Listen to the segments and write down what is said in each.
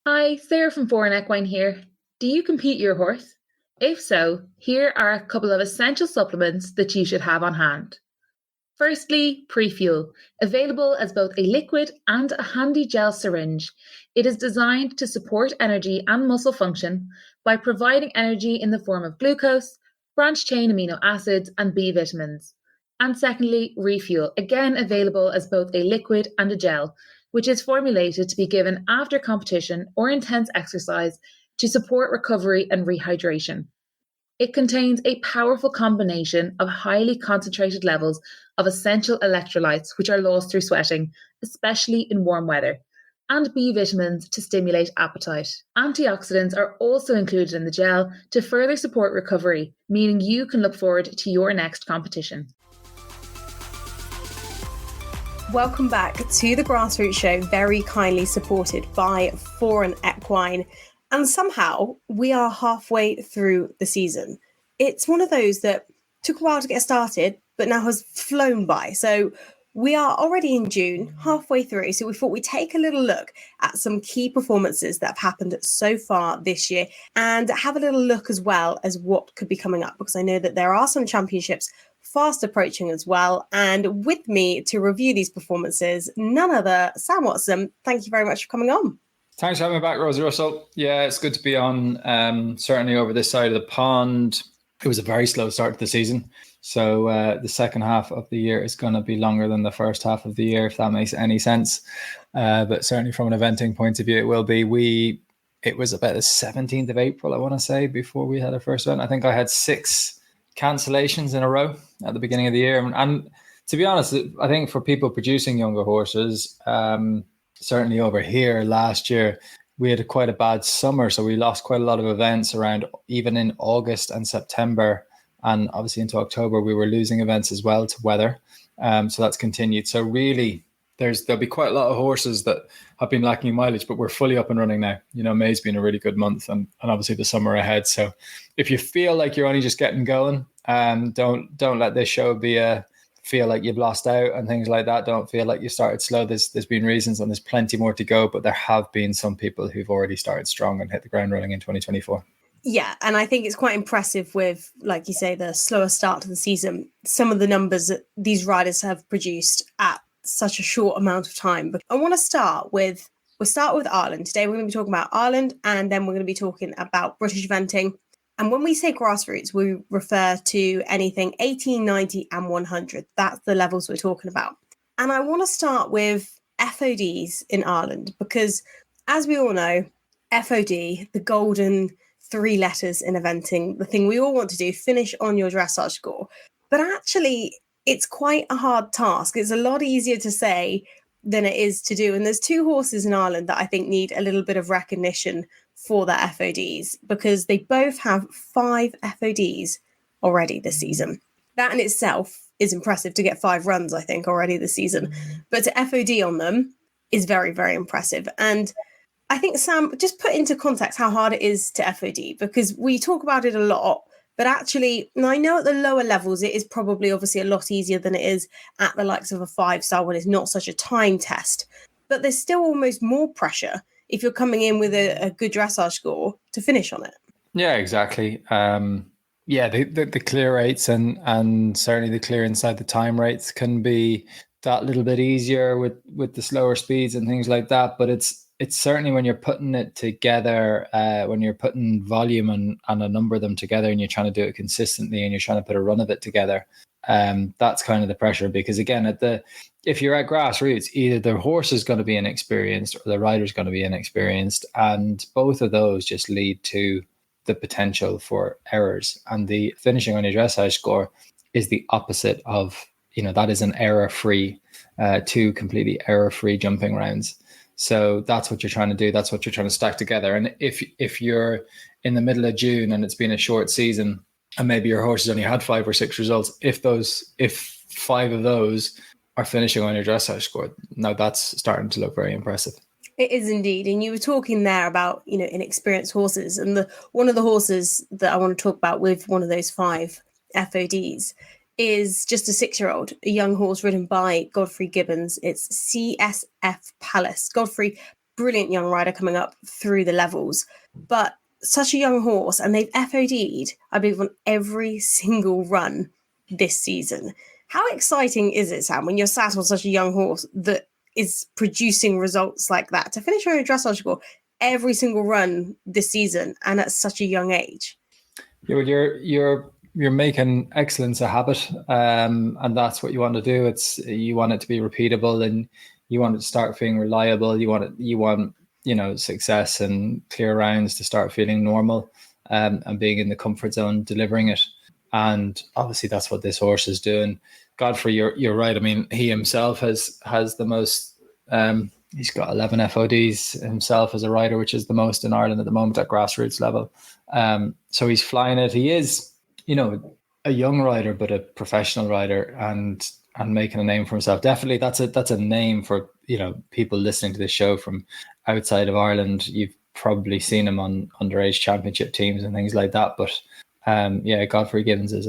Hi, Sarah from Foreign Equine here. Do you compete your horse? If so, here are a couple of essential supplements that you should have on hand. Firstly, pre-fuel, available as both a liquid and a handy gel syringe. It is designed to support energy and muscle function by providing energy in the form of glucose, branched chain amino acids, and B vitamins. And secondly, refuel, again available as both a liquid and a gel, which is formulated to be given after competition or intense exercise to support recovery and rehydration. It contains a powerful combination of highly concentrated levels of essential electrolytes, which are lost through sweating, especially in warm weather, and B vitamins to stimulate appetite. Antioxidants are also included in the gel to further support recovery, meaning you can look forward to your next competition. Welcome back to the Grassroots Show, very kindly supported by Foreign Equine. And somehow we are halfway through the season. It's one of those that took a while to get started, but now has flown by. So we are already in June, halfway through. So we thought we'd take a little look at some key performances that have happened so far this year and have a little look as well as what could be coming up, because I know that there are some championships fast approaching as well. And with me to review these performances, none other, Sam Watson. Thank you very much for coming on. Thanks for having me back, Rosie Russell. Yeah, it's good to be on. Certainly over this side of the pond, it was a very slow start to the season. So the second half of the year is going to be longer than the first half of the year, if that makes any sense. But certainly from an eventing point of view, it will be. It was about the 17th of April, I want to say, before we had our first event. I think I had 6 cancellations in a row at the beginning of the year. And to be honest, I think for people producing younger horses, certainly over here last year, we had quite a bad summer. So we lost quite a lot of events around, even in August and September. And obviously into October, we were losing events as well to weather. So that's continued. So really, there'll be quite a lot of horses that have been lacking mileage, but we're fully up and running now. You know, May's been a really good month and obviously the summer ahead. So if you feel like you're only just getting going, don't let this show be feel like you've lost out and things like that. Don't feel like you started slow. There's been reasons and there's plenty more to go, but there have been some people who've already started strong and hit the ground running in 2024. Yeah, and I think it's quite impressive with, like you say, the slower start to the season, some of the numbers that these riders have produced at such a short amount of time. But I want to start with Ireland. Today we're going to be talking about Ireland, and then we're going to be talking about British eventing. And when we say grassroots, we refer to anything 18, 90 and 100. That's the levels we're talking about. And I want to start with FODs in Ireland, because as we all know, FOD, the golden 3 letters in eventing, the thing we all want to do, finish on your dressage score. But actually, it's quite a hard task. It's a lot easier to say than it is to do. And there's 2 horses in Ireland that I think need a little bit of recognition for their FODs, because they both have 5 FODs already this season. That in itself is impressive to get 5 runs, I think, already this season. But to FOD on them is very, very impressive. And I think, Sam, just put into context how hard it is to FOD, because we talk about it a lot, but actually, and I know at the lower levels, it is probably obviously a lot easier than it is at the likes of a 5-star when it's not such a time test. But there's still almost more pressure if you're coming in with a good dressage score to finish on it. Yeah, exactly. The clear rates and certainly the clear inside the time rates can be that little bit easier with the slower speeds and things like that. But it's certainly when you're putting it together, when you're putting volume and a number of them together and you're trying to do it consistently and you're trying to put a run of it together, that's kind of the pressure. Because again, if you're at grassroots, either the horse is going to be inexperienced or the rider is going to be inexperienced, and both of those just lead to the potential for errors. And the finishing on your dressage score is the opposite of, that is an error-free, 2 completely error-free jumping rounds. So that's what you're trying to do. That's what you're trying to stack together. And if you're in the middle of June and it's been a short season and maybe your horse has only had 5 or 6 results, if 5 of those are finishing on your dressage score, now that's starting to look very impressive. It is indeed. And you were talking there about, inexperienced horses. And one of the horses that I want to talk about with one of those 5 FODs is just a 6-year-old, a young horse ridden by Godfrey Gibbons. It's CSF Palace. Godfrey brilliant young rider coming up through the levels, but such a young horse, and they've FOD'd, I believe, on every single run this season. How exciting is it, Sam, when you're sat on such a young horse that is producing results like that to finish on a dressage score every single run this season and at such a young age? Yeah, well, you're making excellence a habit, and that's what you want to do. You want it to be repeatable, and you want it to start feeling reliable. You want success and clear rounds to start feeling normal, and being in the comfort zone, delivering it. And obviously, that's what this horse is doing. Godfrey, you're right. I mean, he himself has the most. He's got 11 FODs himself as a rider, which is the most in Ireland at the moment at grassroots level. So he's flying it. He is, a young rider, but a professional rider, and making a name for himself. Definitely, that's a name for people listening to this show from outside of Ireland. You've probably seen him on underage championship teams and things like that. But Godfrey Gibbons is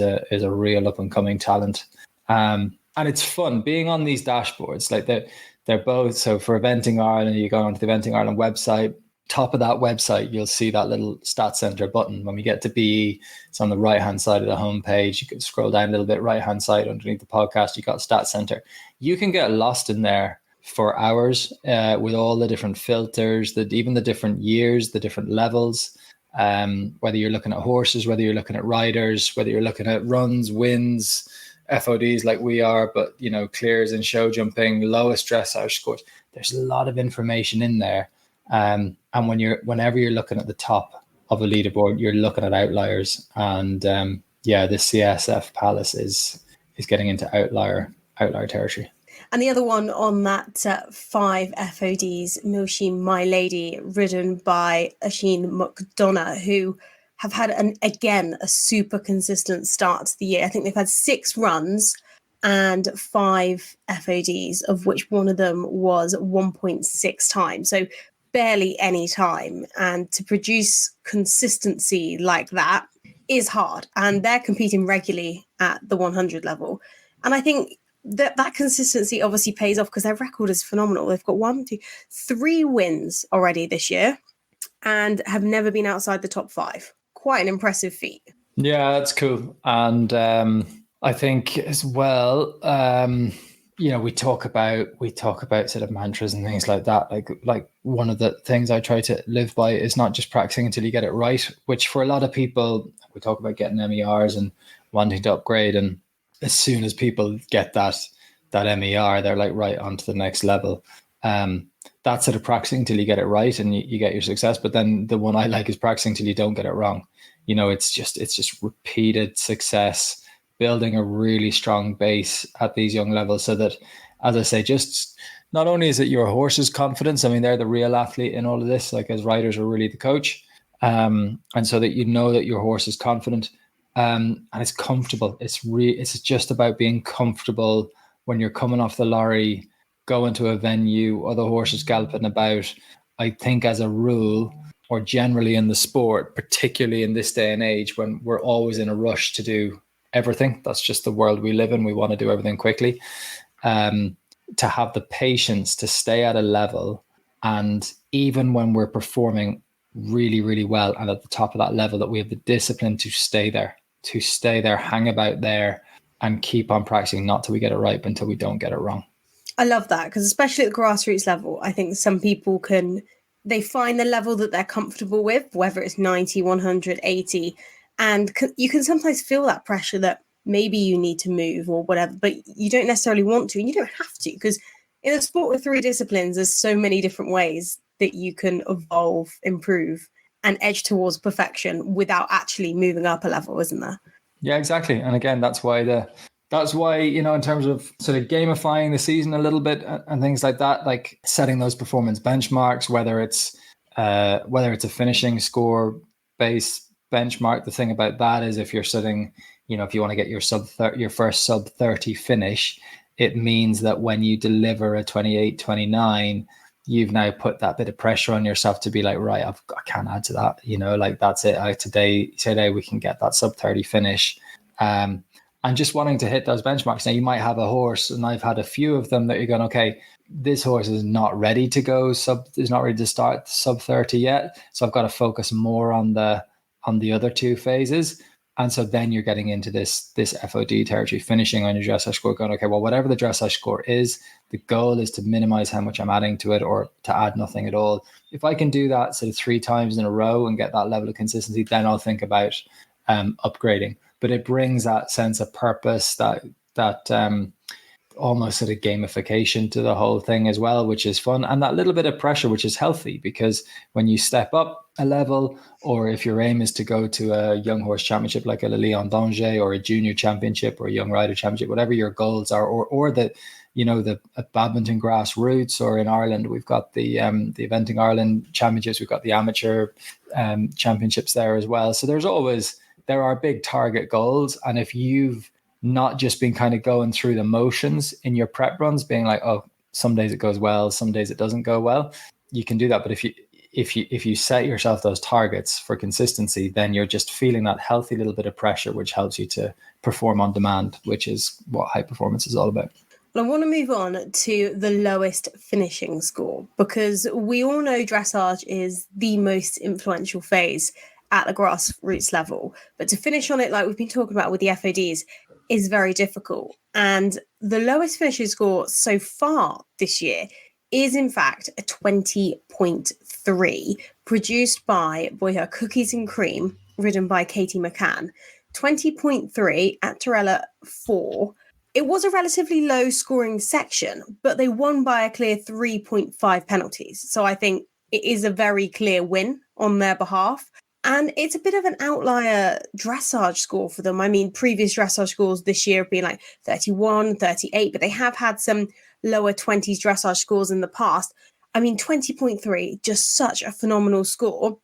a real up and coming talent, and it's fun being on these dashboards. Like they're both. So for Eventing Ireland, you go onto the Eventing Ireland website. Top of that website, you'll see that little stat center button. When we get to BE, it's on the right hand side of the homepage. You can scroll down a little bit, right hand side underneath the podcast. You got stat center. You can get lost in there for hours with all the different filters, even the different years, the different levels. Whether you're looking at horses, whether you're looking at riders, whether you're looking at runs, wins, FODs like we are, but clears and show jumping, lowest dressage scores. There's a lot of information in there. And whenever you're looking at the top of a leaderboard, you're looking at outliers. And the CSF Palace is getting into outlier territory. And the other one on that 5 FODs, Milsheen My Lady, ridden by Asheen McDonough, who have had a super consistent start to the year. I think they've had 6 runs and 5 FODs, of which one of them was 1.6 times. So barely any time. And to produce consistency like that is hard. And they're competing regularly at the 100 level. And I think that consistency obviously pays off because their record is phenomenal. They've got 3 wins already this year and have never been outside the top 5. Quite an impressive feat. Yeah, that's cool. And I think as well, we talk about sort of mantras and things like that. Like one of the things I try to live by is not just practicing until you get it right, which for a lot of people, we talk about getting MERs and wanting to upgrade. And as soon as people get that MER, they're like right onto the next level. That's sort of practicing till you get it right and you get your success. But then the one I like is practicing till you don't get it wrong. It's just repeated success, building a really strong base at these young levels so that, as I say, just not only is it your horse's confidence, I mean, they're the real athlete in all of this, like as riders are really the coach. And so that that your horse is confident and it's comfortable. It's just about being comfortable when you're coming off the lorry, going to a venue, other horses galloping about. I think as a rule, or generally in the sport, particularly in this day and age when we're always in a rush to do everything, that's just the world we live in. We want to do everything quickly. To have the patience to stay at a level, and even when we're performing really, really well and at the top of that level, that we have the discipline to stay there, hang about there and keep on practicing, not till we get it right, but until we don't get it wrong. I love that, because especially at the grassroots level, I think some people they find the level that they're comfortable with, whether it's 90, 100, 80, and you can sometimes feel that pressure that maybe you need to move or whatever, but you don't necessarily want to, and you don't have to, because in a sport with 3 disciplines, there's so many different ways that you can evolve, improve, and edge towards perfection without actually moving up a level, isn't there? Yeah, exactly. And again, that's why in terms of sort of gamifying the season a little bit and things like that, like setting those performance benchmarks, whether it's a finishing score based benchmark. The thing about that is if you're sitting, if you want to get your first sub 30 finish, it means that when you deliver a 28, 29, you've now put that bit of pressure on yourself to be like, right, I can't add to that, like that's it. Today we can get that sub 30 finish. And just wanting to hit those benchmarks. Now you might have a horse, and I've had a few of them that you're going, okay, this horse is not ready to go is not ready to start sub 30 yet. So I've got to focus more on the other two phases. And so then you're getting into this FOD territory, finishing on your dressage score, going, okay, well, whatever the dressage score is, the goal is to minimize how much I'm adding to it or to add nothing at all. If I can do that sort of 3 times in a row and get that level of consistency, then I'll think about upgrading. But it brings that sense of purpose, that almost sort of gamification to the whole thing as well, which is fun. And that little bit of pressure, which is healthy, because when you step up a level, or if your aim is to go to a young horse championship like a Lyon d'Angers or a junior championship or a young rider championship, whatever your goals are, or the badminton grassroots, or in Ireland, we've got the Eventing Ireland championships, we've got the amateur championships there as well. So there are big target goals. And if you've not just been kind of going through the motions in your prep runs, being like, oh, some days it goes well, some days it doesn't go well, you can do that. But if you set yourself those targets for consistency, then you're just feeling that healthy little bit of pressure, which helps you to perform on demand, which is what high performance is all about. Well, I want to move on to the lowest finishing score, because we all know dressage is the most influential phase at the grassroots level. But to finish on it, like we've been talking about with the FODs, is very difficult. And the lowest finishing score so far this year is in fact a 20.3, produced by Boyher Cookies and Cream, ridden by Katie McCann. 20.3 at Torella 4. It was a relatively low scoring section, but they won by a clear 3.5 penalties. So I think it is a very clear win on their behalf. And it's a bit of an outlier dressage score for them. I mean, previous dressage scores this year have been like 31, 38, but they have had some lower 20s dressage scores in the past. I mean, 20.3, just such a phenomenal score.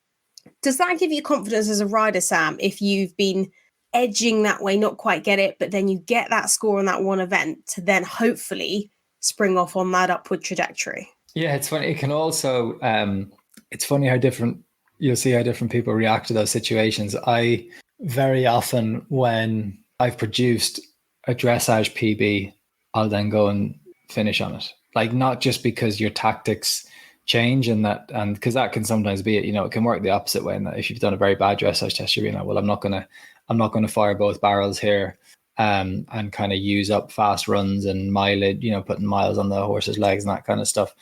Does that give you confidence as a rider, Sam, if you've been edging that way, not quite get it, but then you get that score on that one event to then hopefully spring off on that upward trajectory? Yeah, it's funny. It can also, it's funny how you'll see how different people react to those situations. I very often, when I've produced a dressage PB, I'll then go and finish on it. Like, not just because your tactics change and because that can sometimes be it, it can work the opposite way. And that if you've done a very bad dressage test, you're being like, well, I'm not going to fire both barrels here, and kind of use up fast runs and mileage, putting miles on the horse's legs and that kind of stuff.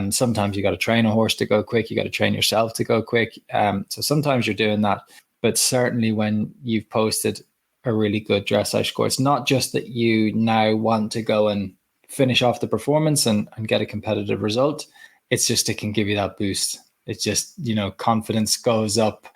Sometimes you got to train a horse to go quick. You got to train yourself to go quick. So sometimes you're doing that, but certainly when you've posted a really good dressage score, it's not just that you now want to go and finish off the performance and get a competitive result. It's just, it can give you that boost. It's just, confidence goes up,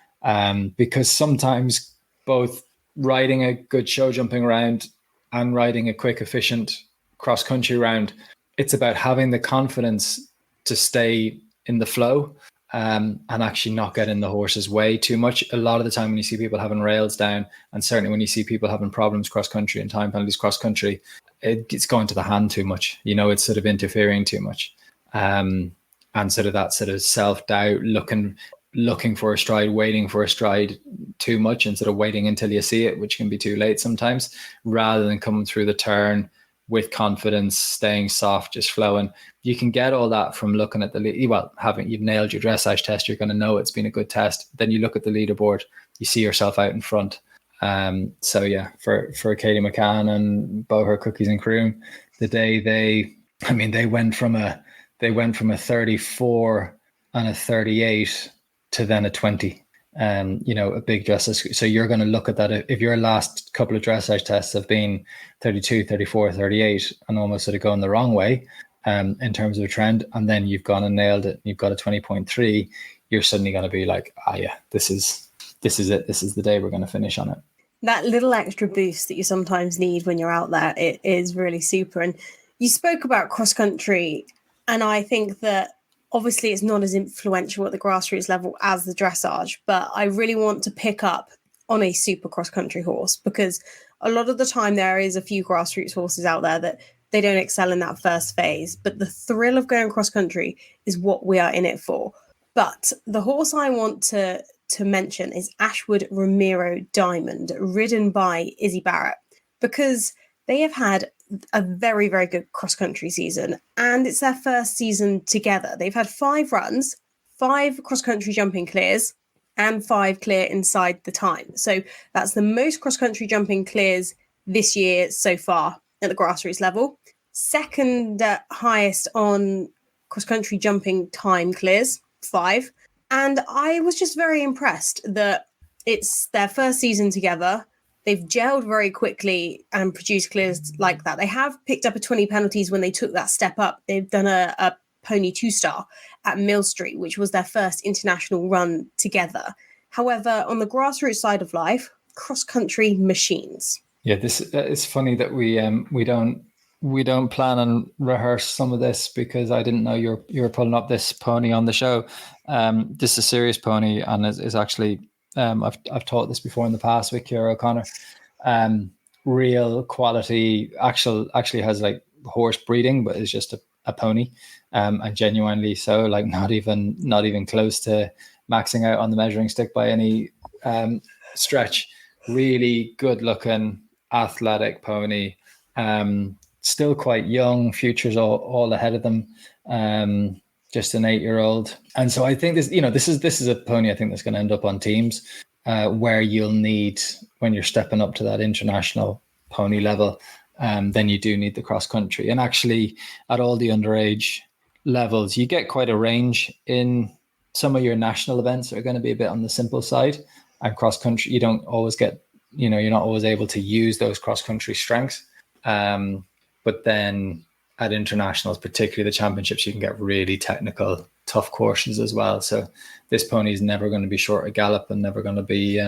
because sometimes both riding a good show jumping round and riding a quick, efficient cross country round, it's about having the confidence to stay in the flow, and actually not get in the horse's way too much. A lot of the time when you see people having rails down, and certainly when you see people having problems cross country and time penalties cross country, it's going to the hand too much. It's sort of interfering too much. And sort of that sort of self-doubt, looking for a stride, waiting for a stride too much, and sort of waiting until you see it, which can be too late sometimes, rather than coming through the turn with confidence, staying soft, just flowing. You can get all that from looking at the lead. Well, you've nailed your dressage test, you're going to know it's been a good test. Then you look at the leaderboard, you see yourself out in front. So yeah, for Katie McCann and Boher Cookies and Cream, the day they went from a 34 and a 38 to then a 20. A big dressage. So you're going to look at that. If your last couple of dressage tests have been 32, 34, 38, and almost sort of going the wrong way, in terms of a trend, and then you've gone and nailed it, and you've got a 20.3, you're suddenly going to be like, this is it. This is the day we're going to finish on it. That little extra boost that you sometimes need when you're out there, it is really super. And you spoke about cross country, and I think that obviously it's not as influential at the grassroots level as the dressage, but I really want to pick up on a super cross country horse, because a lot of the time there is a few grassroots horses out there that they don't excel in that first phase, but the thrill of going cross country is what we are in it for. But the horse I want to mention is Ashwood Ramiro Diamond, ridden by Izzy Barrett, because they have had a very, very good cross-country season, and it's their first season together. They've had 5 runs, 5 cross-country jumping clears, and 5 clear inside the time. So that's the most cross-country jumping clears this year so far at the grassroots level. Second highest on cross-country jumping time clears, 5. And I was just very impressed that it's their first season together. They've gelled very quickly and produced clears like that. They have picked up a 20 penalties when they took that step up. They've done a pony 2-star at Mill Street, which was their first international run together. However, on the grassroots side of life, cross-country machines. Yeah, it's funny that we don't plan and rehearse some of this, because I didn't know you were pulling up this pony on the show. This is a serious pony, and is actually I've taught this before in the past with Ciara O'Connor. Real quality, actually has like horse breeding, but is just a pony, and genuinely so, like not even close to maxing out on the measuring stick by any stretch. Really good looking, athletic pony. Still quite young, futures all ahead of them. Just an 8-year-old. And so I think this is a pony I think that's going to end up on teams where you'll need, when you're stepping up to that international pony level, then you do need the cross country. And actually at all the underage levels, you get quite a range in some of your national events are going to be a bit on the simple side, and cross country, you don't always get, you're not always able to use those cross country strengths. But then at internationals, particularly the championships, you can get really technical, tough courses as well. So this pony is never going to be short of gallop and never going to be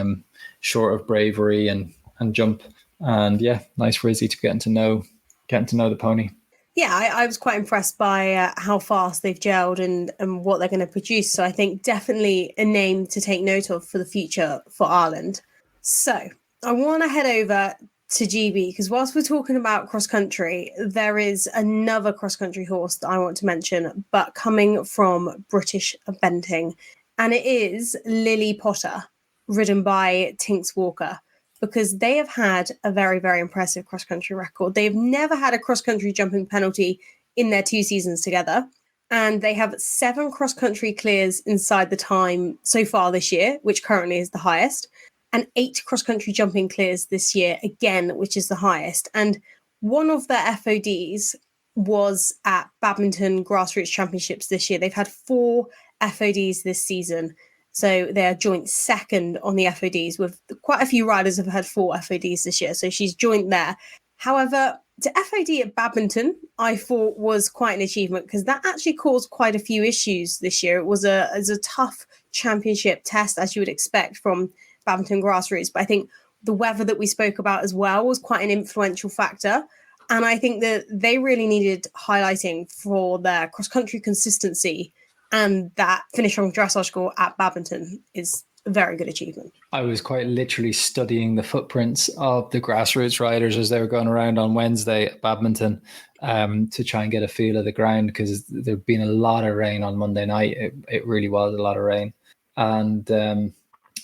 short of bravery and jump. And yeah, nice for Izzy to getting to know the pony. Yeah, I was quite impressed by how fast they've gelled and what they're going to produce. So I think definitely a name to take note of for the future for Ireland. So I want to head over to GB, because whilst we're talking about cross country, there is another cross country horse that I want to mention, but coming from British eventing, and it is Lily Potter, ridden by Tinks Walker, because they have had a very, very impressive cross country record. They've never had a cross country jumping penalty in their 2 seasons together, and they have 7 cross country clears inside the time so far this year, which currently is the highest, and 8 cross-country jumping clears this year, again, which is the highest. And one of their FODs was at Badminton Grassroots Championships this year. They've had 4 FODs this season. So they're joint second on the FODs, with quite a few riders have had 4 FODs this year. So she's joint there. However, to FOD at Badminton, I thought was quite an achievement, because that actually caused quite a few issues this year. It was a tough championship test, as you would expect from Badminton Grassroots, but I think the weather that we spoke about as well was quite an influential factor, and I think that they really needed highlighting for their cross-country consistency, and that finish on dressage score at Badminton is a very good achievement. I was quite literally studying the footprints of the Grassroots riders as they were going around on Wednesday at Badminton to try and get a feel of the ground, because there'd been a lot of rain on Monday night. It really was a lot of rain, and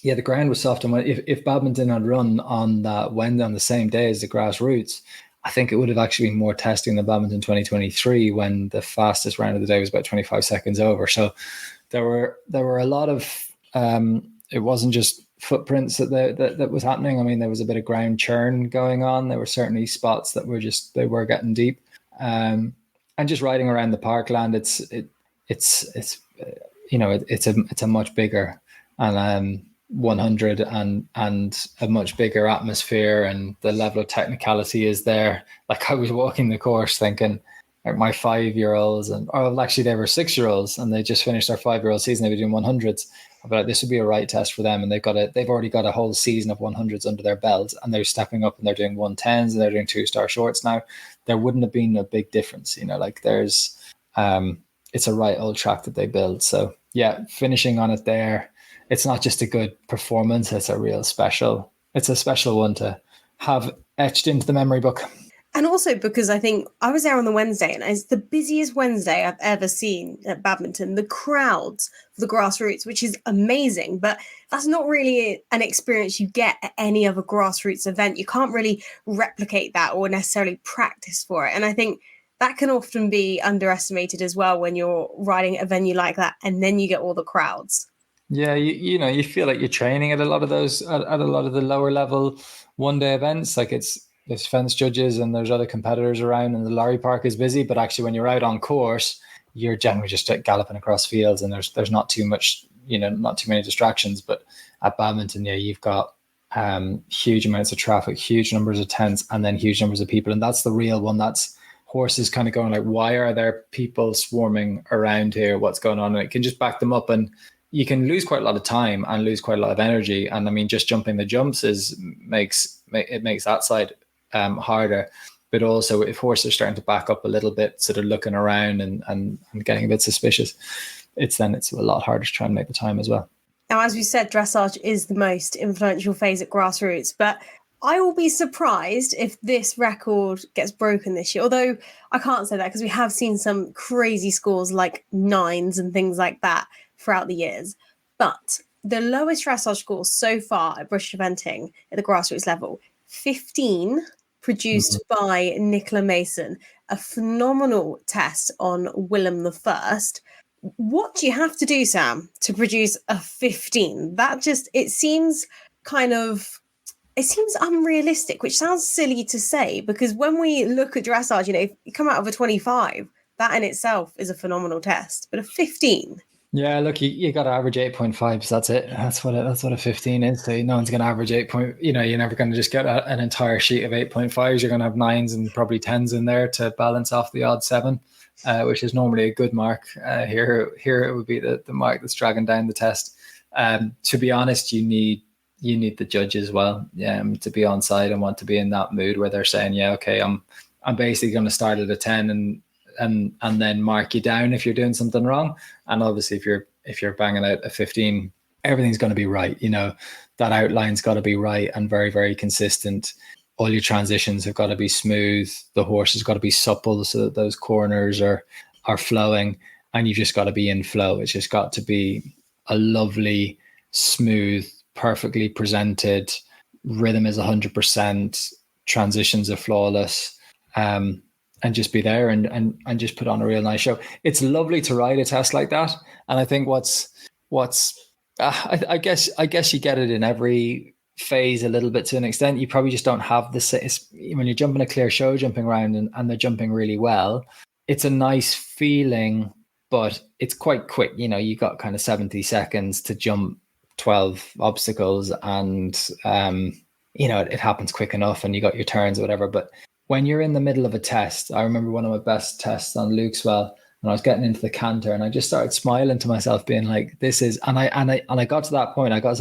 yeah, the ground was soft. And if Badminton had run on that Wednesday on the same day as the Grassroots, I think it would have actually been more testing than Badminton 2023, when the fastest round of the day was about 25 seconds over. So there were a lot of it wasn't just footprints that was happening. I mean, there was a bit of ground churn going on. There were certainly spots that were getting deep, and just riding around the parkland, it's a much bigger and 100 and a much bigger atmosphere, and the level of technicality is there. Like, I was walking the course thinking, like, my 5-year-olds, actually they were 6-year-olds, and they just finished their 5-year-old season. They were doing 100s. But this would be a right test for them, and they've already got a whole season of 100s under their belt, and they're stepping up and they're doing 110s and they're doing 2-star shorts now. There wouldn't have been a big difference, like there's it's a right old track that they build. So yeah, finishing on it there, it's not just a good performance, it's a special one to have etched into the memory book. And also because I think I was there on the Wednesday, and it's the busiest Wednesday I've ever seen at badminton. The crowds for the Grassroots, which is amazing, but that's not really an experience you get at any other Grassroots event. You can't really replicate that or necessarily practice for it. And I think that can often be underestimated as well when you're riding at a venue like that, and then you get all the crowds. Yeah, you feel like you're training at a lot of those, at a lot of the lower level one-day events. Like there's fence judges and there's other competitors around, and the lorry park is busy. But actually, when you're out on course, you're generally just galloping across fields, and there's not too much, not too many distractions. But at badminton, yeah, you've got huge amounts of traffic, huge numbers of tents, and then huge numbers of people, and that's the real one. That's horses kind of going like, why are there people swarming around here? What's going on? And it can just back them up, and you can lose quite a lot of time and lose quite a lot of energy. And I mean, just jumping the jumps makes that side harder. But also, if horses are starting to back up a little bit, sort of looking around and getting a bit suspicious, it's a lot harder to try and make the time as well. Now, as we said, dressage is the most influential phase at Grassroots, but I will be surprised if this record gets broken this year. Although I can't say that because we have seen some crazy scores like 9s and things like that throughout the years. But the lowest dressage score so far at British eventing at the Grassroots level, 15, produced by Nicola Mason, a phenomenal test on Willem I. What do you have to do, Sam, to produce a 15? It seems unrealistic, which sounds silly to say, because when we look at dressage, if you come out of a 25, that in itself is a phenomenal test, but a 15. Yeah, look, you got to average 8.5s. That's it. That's what a 15 is. So no one's going to average 8 point. You're never going to just get an entire sheet of 8.5s. You're going to have 9s and probably 10s in there to balance off the odd 7, which is normally a good mark. Here it would be the mark that's dragging down the test. To be honest, you need the judge as well, to be on side and want to be in that mood where they're saying, yeah, okay, I'm basically going to start at a 10 and then mark you down if you're doing something wrong. And obviously if you're banging out a 15, everything's going to be right. That outline's got to be right and very, very consistent. All your transitions have got to be smooth. The horse has got to be supple so that those corners are flowing, and you've just got to be in flow. It's just got to be a lovely, smooth, perfectly presented. Rhythm is 100%. Transitions are flawless. And just be there and just put on a real nice show. It's lovely to ride a test like that. And I think I guess you get it in every phase a little bit to an extent. You probably just don't have when you're jumping a clear show, jumping around and they're jumping really well. It's a nice feeling, but it's quite quick. You got kind of 70 seconds to jump 12 obstacles, and it happens quick enough, and you got your turns or whatever. But when you're in the middle of a test, I remember one of my best tests on Lukeswell, and I was getting into the canter, and I just started smiling to myself, being like, "This is." And I got to that point. I got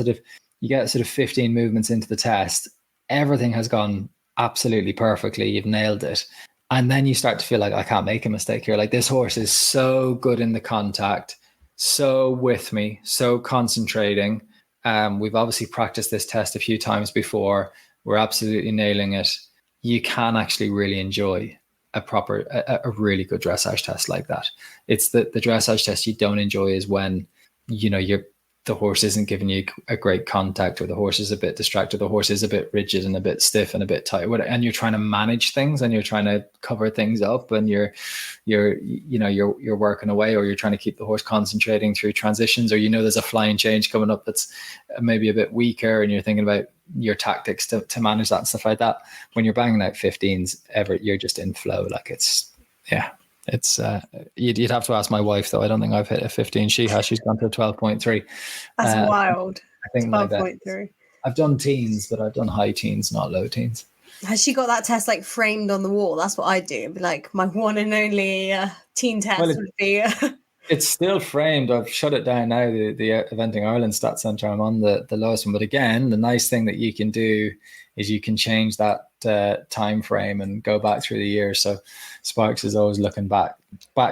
you get 15 movements into the test, everything has gone absolutely perfectly. You've nailed it, and then you start to feel like, I can't make a mistake here. Like, this horse is so good in the contact, so with me, so concentrating. We've obviously practiced this test a few times before. We're absolutely nailing it. You can actually really enjoy a really good dressage test like that. It's the dressage test you don't enjoy is when, the horse isn't giving you a great contact, or the horse is a bit distracted, the horse is a bit rigid and a bit stiff and a bit tight, and you're trying to manage things and you're trying to cover things up, and you're working away, or you're trying to keep the horse concentrating through transitions, or there's a flying change coming up that's maybe a bit weaker, and you're thinking about your tactics to manage that and stuff like that. When you're banging out 15s, you're just in flow. Like, it's you'd have to ask my wife, though. I don't think I've hit a 15. She has. She's gone to a 12.3. That's wild. I think 12.3. I've done teens, but I've done high teens, not low teens. Has she got that test like framed on the wall? That's what I do. It'd be like my one and only teen test would be. It's still framed. I've shut it down now. The Eventing Ireland Stat Centre, I'm on the lowest one. But again, the nice thing that you can do is you can change that time frame and go back through the years. So Sparks is always looking back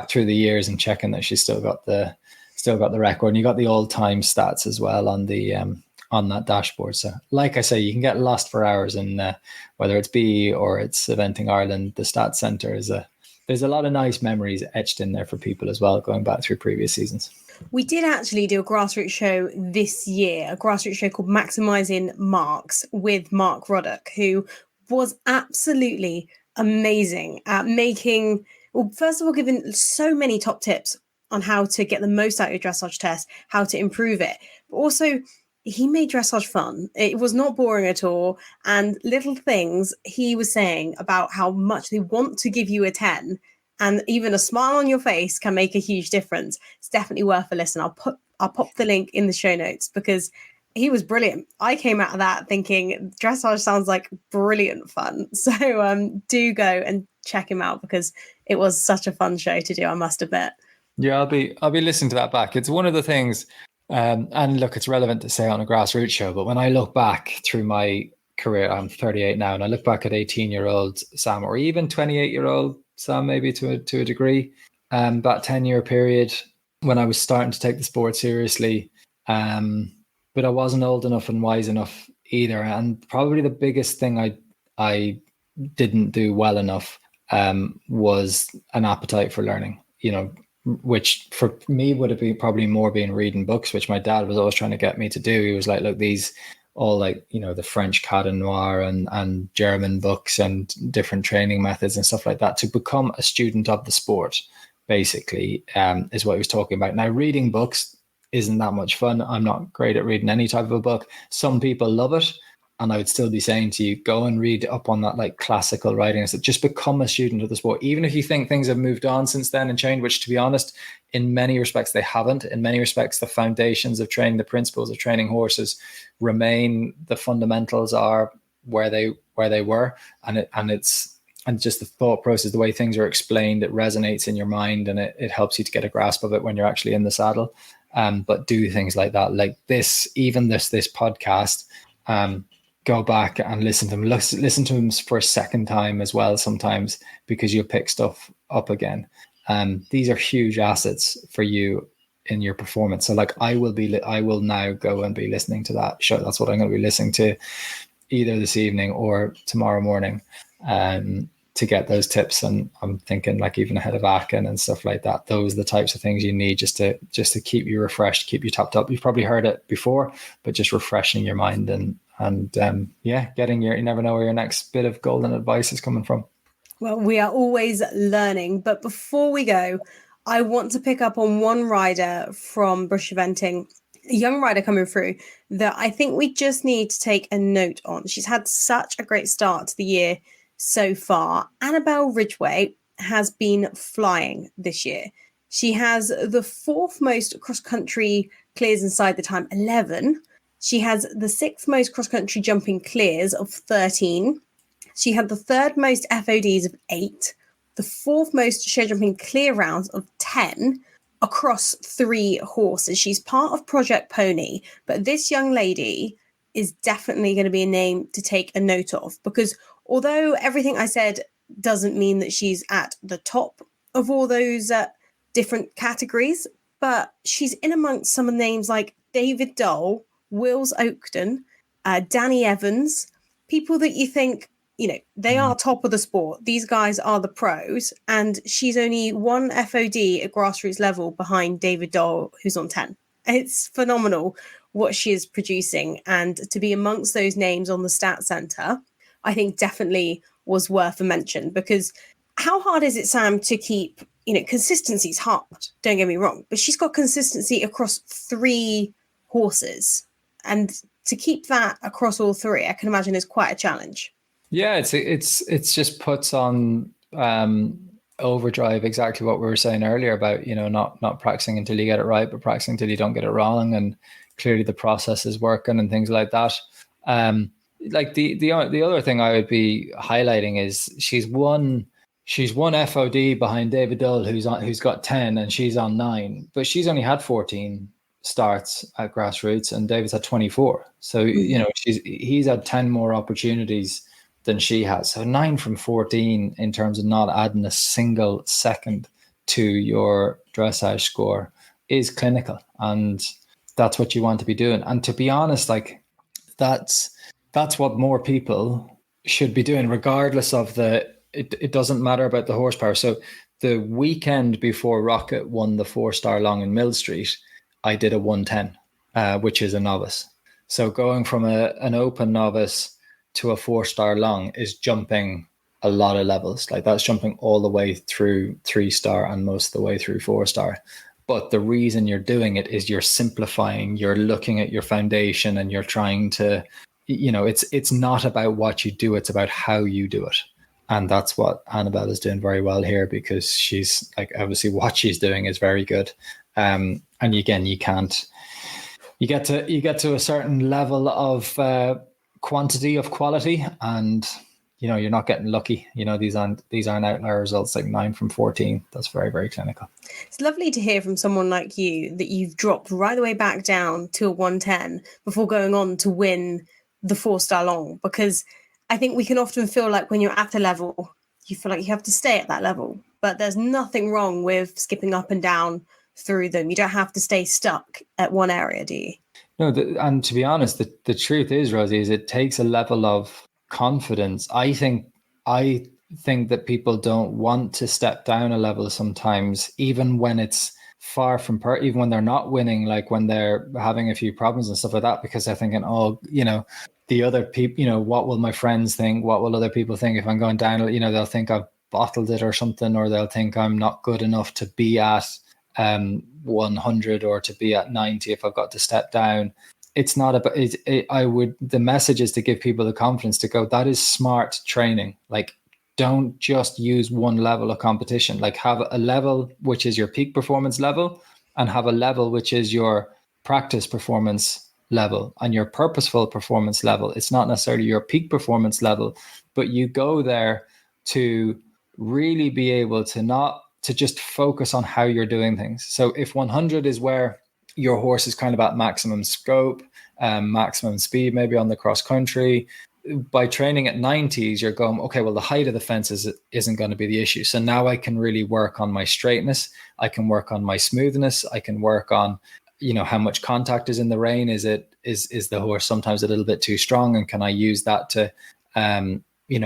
through the years and checking that she's still got the record. And you got the all time stats as well on the on that dashboard. So like I say, you can get lost for hours in whether it's BE or it's Eventing Ireland. The Stats Centre there's a lot of nice memories etched in there for people as well, going back through previous seasons. We did actually do a grassroots show this year, a grassroots show called Maximising Marks with Mark Roddick, who was absolutely amazing at making, well, first of all, giving so many top tips on how to get the most out of your dressage test, how to improve it. But also, he made dressage fun. It was not boring at all. And little things he was saying about how much they want to give you a 10, and even a smile on your face can make a huge difference. It's definitely worth a listen. I'll pop the link in the show notes because he was brilliant. I came out of that thinking dressage sounds like brilliant fun. So do go and check him out because it was such a fun show to do, I must admit. Yeah, I'll be listening to that back. It's one of the things, and look, it's relevant to say on a grassroots show, but when I look back through my career, I'm 38 now, and I look back at 18-year-old Sam, or even 28-year-old Sam, maybe to a degree, that 10-year period when I was starting to take the sport seriously, but I wasn't old enough and wise enough either. And probably the biggest thing I didn't do well enough was an appetite for learning, which for me would have been probably more being reading books, which my dad was always trying to get me to do. He was like, look, these all like, the French Cad Noir and German books and different training methods and stuff like that to become a student of the sport, basically, is what he was talking about. Now, reading books isn't that much fun. I'm not great at reading any type of a book. Some people love it. And I would still be saying to you, go and read up on that like classical writing. So just become a student of the sport. Even if you think things have moved on since then and changed, which to be honest, in many respects, they haven't. In many respects, the foundations of training, the principles of training horses remain. The fundamentals are where they were. And just the thought process, the way things are explained, it resonates in your mind and it helps you to get a grasp of it when you're actually in the saddle. But do things like that, like this podcast, go back and listen to them. Listen to them for a second time as well sometimes, because you'll pick stuff up again. These are huge assets for you in your performance. So like I will now go and be listening to that show. That's what I'm going to be listening to either this evening or tomorrow morning to get those tips. And I'm thinking like even ahead of Aachen and stuff like that, those are the types of things you need just to keep you refreshed, keep you topped up. You've probably heard it before, but just refreshing your mind and getting you never know where your next bit of golden advice is coming from. Well, we are always learning, but before we go, I want to pick up on one rider from Bush Eventing, a young rider coming through that I think we just need to take a note on. She's had such a great start to the year so far. Annabelle Ridgway has been flying this year. She has the fourth most cross-country clears inside the time 11. She has the sixth most cross-country jumping clears of 13. She had the third most FODs of 8, the fourth most show jumping clear rounds of 10 across 3 horses. She's part of Project Pony, but this young lady is definitely going to be a name to take a note of, because although everything I said doesn't mean that she's at the top of all those different categories, but she's in amongst some of the names like David Dole, Wills Oakton, Danny Evans, people that you think, they are top of the sport. These guys are the pros. And she's only 1 FOD at grassroots level behind David Dole, who's on 10. It's phenomenal what she is producing. And to be amongst those names on the Stats Centre, I think definitely was worth a mention, because how hard is it, Sam, to keep, consistency's hard, don't get me wrong, but she's got consistency across 3 horses. And to keep that across all 3, I can imagine is quite a challenge. Yeah, it's just puts on overdrive exactly what we were saying earlier about, not practicing until you get it right, but practicing until you don't get it wrong. And clearly the process is working and things like that. Like the other thing I would be highlighting is she's one FOD behind David Dole, who's got 10 and she's on 9, but she's only had 14 starts at Grassroots and David's had 24. So, he's had 10 more opportunities than she has. So 9 from 14 in terms of not adding a single second to your dressage score is clinical. And that's what you want to be doing. And to be honest, like that's what more people should be doing, regardless of it doesn't matter about the horsepower. So the weekend before Rocket won the 4-star long in Mill Street, I did a 110, which is a novice. So going from an open novice to a 4-star long is jumping a lot of levels. Like that's jumping all the way through 3-star and most of the way through 4-star. But the reason you're doing it is you're simplifying, you're looking at your foundation, and you're trying to, it's not about what you do, it's about how you do it. And that's what Annabelle is doing very well here, because she's like, obviously what she's doing is very good. And again, you get to a certain level of quantity of quality, and you're not getting lucky. These aren't outlier results like 9 from 14. That's very, very clinical. It's lovely to hear from someone like you that you've dropped right the way back down to a 110 before going on to win the 4-star long, because I think we can often feel like when you're at a level, you feel like you have to stay at that level, but there's nothing wrong with skipping up and down through them. You don't have to stay stuck at one area, do you? No, and to be honest, the truth is, Rosie, is it takes a level of confidence. I think that people don't want to step down a level sometimes, even when it's far from even when they're not winning, like when they're having a few problems and stuff like that, because they're thinking, the other people, what will my friends think? What will other people think if I'm going down? They'll think I've bottled it or something, or they'll think I'm not good enough to be at 100 or to be at 90 if I've got to step down. It's not about the message is to give people the confidence to go, that is smart training. Like, don't just use one level of competition. Like, have a level which is your peak performance level, and have a level which is your practice performance level and your purposeful performance level. It's not necessarily your peak performance level, but you go there to really be able to just focus on how you're doing things. So if 100 is where your horse is kind of at maximum scope, maximum speed, maybe on the cross country, by training at 90s, you're going, okay, well, the height of the fence isn't going to be the issue. So now I can really work on my straightness. I can work on my smoothness. I can work on, how much contact is in the rein. Is the horse sometimes a little bit too strong? And can I use that to,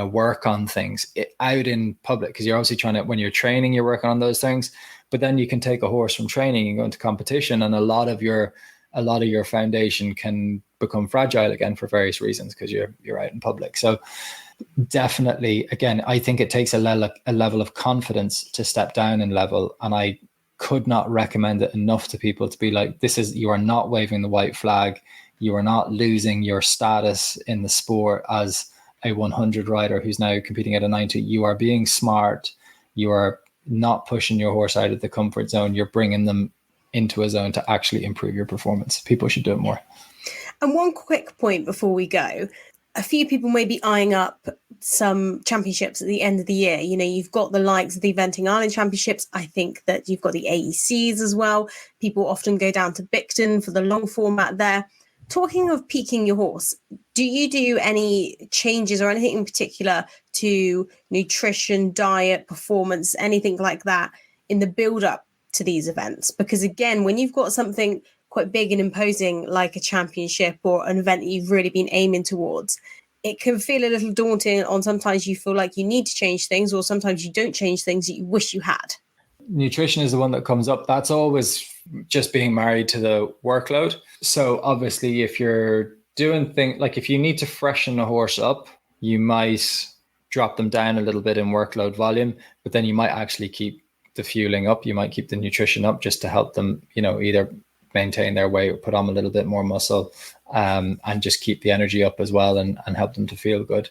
work on things out in public? Because you're obviously when you're training, you're working on those things, but then you can take a horse from training and go into competition, and a lot of your foundation can become fragile again for various reasons, because you're out in public. So definitely, again, I think it takes a level of confidence to step down in level, and I could not recommend it enough to people to be like, you are not waving the white flag. You are not losing your status in the sport as a 100 rider who's now competing at a 90. You are being smart. You are not pushing your horse out of the comfort zone. You're bringing them into a zone to actually improve your performance. People should do it more. And one quick point before we go, a few people may be eyeing up some championships at the end of the year. You've got the likes of the Eventing Ireland Championships. I think that you've got the AECs as well. People often go down to Bicton for the long format there. Talking of peaking your horse, do you do any changes or anything in particular to nutrition, diet, performance, anything like that in the build up to these events? Because again, when you've got something quite big and imposing like a championship or an event that you've really been aiming towards, it can feel a little daunting, on sometimes you feel like you need to change things, or sometimes you don't change things that you wish you had. Nutrition is the one that comes up. That's always just being married to the workload. So obviously, if you're doing things like, if you need to freshen a horse up, you might drop them down a little bit in workload volume, but then you might actually keep the fueling up. You might keep the nutrition up just to help them, either maintain their weight or put on a little bit more muscle, and just keep the energy up as well, and help them to feel good.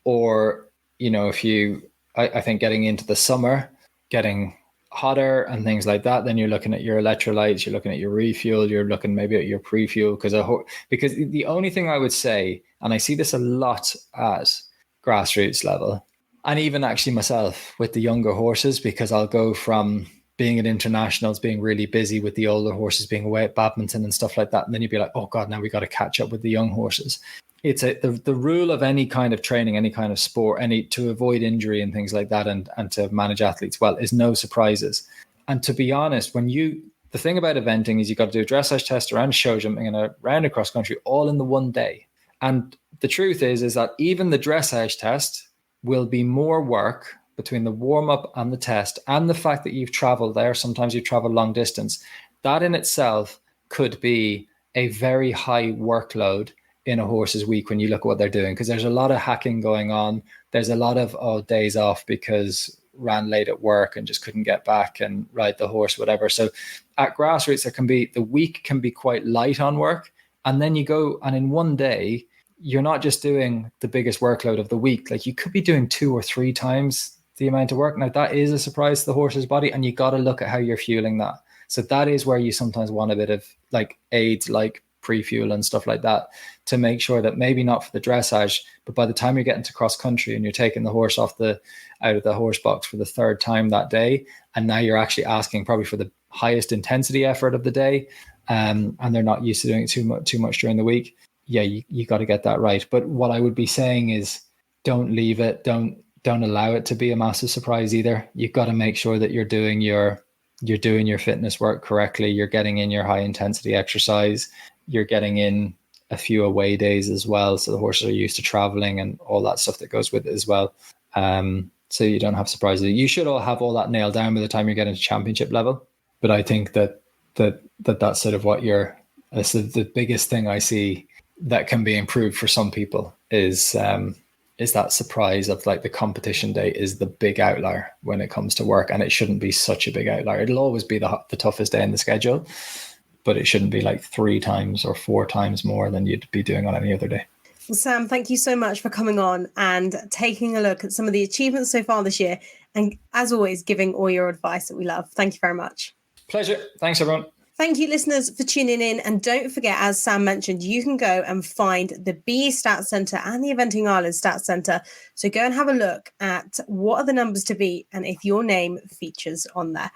Or, I think getting into the summer, getting hotter and things like that, then you're looking at your electrolytes, you're looking at your refuel, you're looking maybe at your pre-fuel, because the only thing I would say, and I see this a lot at grassroots level, and even actually myself with the younger horses, because I'll go from being at internationals, being really busy with the older horses, being away at badminton and stuff like that, and then you'd be like, oh God, now we got to catch up with the young horses. It's the rule of any kind of training, any kind of sport, to avoid injury and things like that, and to manage athletes well, is no surprises. And to be honest, when you The thing about eventing is you've got to do a dressage test, around show jumping, and a round across country all in the one day. And the truth is that even the dressage test will be more work between the warm-up and the test, and the fact that you've traveled there. Sometimes you've traveled long distance. That in itself could be a very high workload in a horse's week when you look at what they're doing, because there's a lot of hacking going on. There's a lot of days off because ran late at work and just couldn't get back and ride the horse, whatever. So at Grassroots, the week can be quite light on work. And then you go, and in one day, you're not just doing the biggest workload of the week. Like, you could be doing 2 or 3 times the amount of work. Now, that is a surprise to the horse's body, and you got to look at how you're fueling that. So that is where you sometimes want a bit of like aids, like pre-fuel and stuff like that, to make sure that maybe not for the dressage, but by the time you're getting to cross country and you're taking the horse out of the horse box for the 3rd time that day, and now you're actually asking probably for the highest intensity effort of the day, and they're not used to doing it too much during the week. Yeah, you got to get that right. But what I would be saying is, don't leave it. Don't allow it to be a massive surprise either. You've got to make sure that you're doing your fitness work correctly. You're getting in your high intensity exercise. You're getting in a few away days as well. So the horses are used to traveling and all that stuff that goes with it as well. So you don't have surprises. You should all have all that nailed down by the time you're getting to championship level. But I think that's sort of what that's the biggest thing I see that can be improved for some people is that surprise of like the competition day is the big outlier when it comes to work, and it shouldn't be such a big outlier. It'll always be the toughest day in the schedule, but it shouldn't be like 3 times or 4 times more than you'd be doing on any other day. Well, Sam, thank you so much for coming on and taking a look at some of the achievements so far this year, and as always, giving all your advice that we love. Thank you very much. Pleasure. Thanks, everyone. Thank you, listeners, for tuning in. And don't forget, as Sam mentioned, you can go and find the BE Stats Centre and the Eventing Ireland Stats Centre. So go and have a look at what are the numbers to beat and if your name features on there.